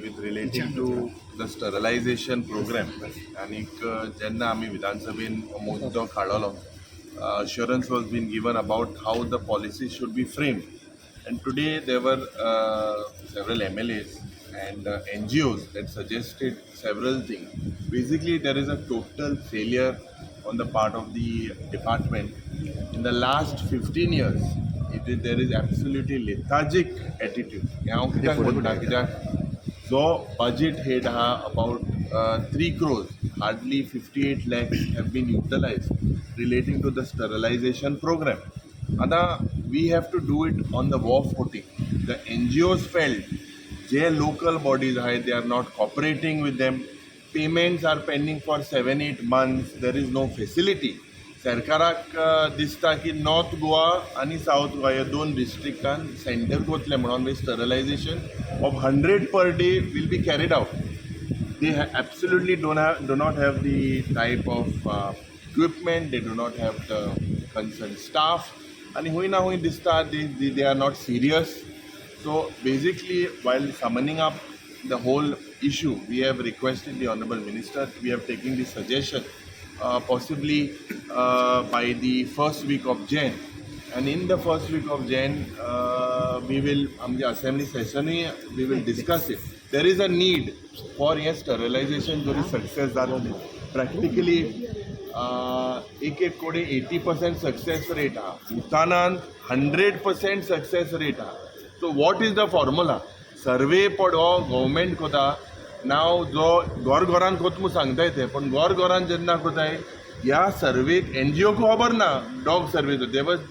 with relating to the sterilization program आणि जेन्ना आमी विधानसभेन मुद्दो काडलो assurance was being given about how the policies should be framed, and today there were several MLAs and NGOs that suggested several things. Basically, there is a total failure on the part of the department. In the last 15 years, there is absolutely lethargic attitude. हांव कित्याक म्हणटा कित्याक जो budget head about 3 crores, hardly 58 lakhs have been utilized relating to the sterilization program. Now we have to do it on the war footing. The NGOs felt their local bodies they are not cooperating with them. Payments are pending for 7-8 months. There is no facility. सरकाराक दिसता की north Goa आणि south Goa ह्या दोन डिस्ट्रिक्टान centre कोतले म्हणून sterilisation of 100 per day will be carried out. They absolutely do not have the type of equipment. They do not have the concerned staff. And हुई ना हुई दिसता they are not serious. So basically, while summoning up the whole issue, we have requested the Honorable Minister. We have taken the suggestion possibly by the first week of Jan. And in the first week of Jan, we will, the assembly session, we will discuss it. There is a need for sterilization to be success that practically एक कोडे 80% success rate ha. Bhutanan 100% success rate ha. So what is the formula? Survey पडो government कोता नाव जो गोर-गोरान कोतमू सांगता येते पण गोर-गोरान जेन्ना कोताय ह्या सर्वेक NGO को खबर ना dog survey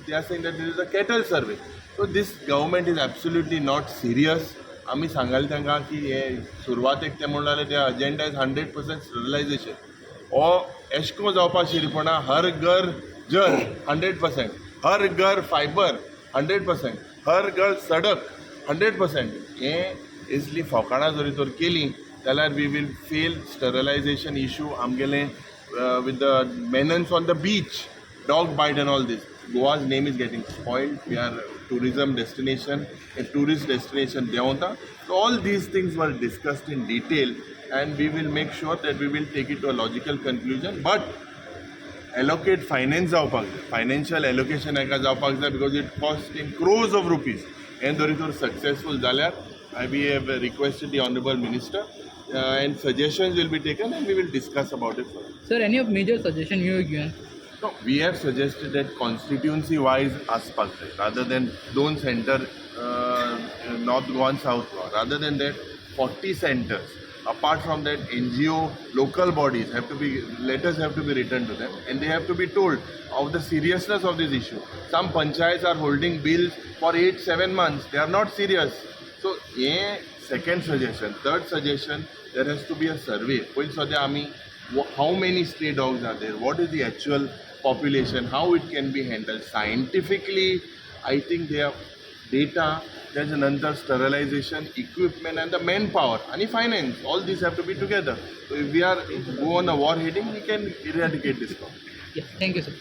they are saying that this is a cattle survey. So this government is absolutely not serious. आमी सांगाल तांकां की हे सुरवातेक ते म्हणलेले ते अजेंडा इज 100% स्टरलायझेशन ओ एशको जावपा शिरपणा हर घर जल 100%, हर घर फायबर 100%, हर घर सडक 100%. हे इसली फोकाणां जरी तर केली जाल्यार we will fail sterilization issue. आमगेले with the menace on the beach, dog bite and all this. Goa's name is getting spoiled. We are a tourism destination, a tourist destination. So all these things were discussed in detail, and we will make sure that we will take it to a logical conclusion. But allocate finance financial allocation because it cost in crores of rupees. And though it was successful, we have requested the Honorable Minister. And suggestions will be taken and we will discuss about it further. Sir, any of major suggestion you have given? No, we have suggested that constituency wise rather than don't center North Goa and South Goa, rather than that 40 centers. Apart from that, NGO local bodies letters have to be written to them and they have to be told of the seriousness of this issue. Some panchayats are holding bills for 8-7 months. They are not serious. So second suggestion. Third suggestion, there has to be a survey. How many stray dogs are there? What is the actual population? How it can be handled? Scientifically, I think they have data, there's another sterilization, equipment and the manpower and finance. All these have to be together. So if we go on a war heading, we can eradicate this problem. Yes, thank you, sir.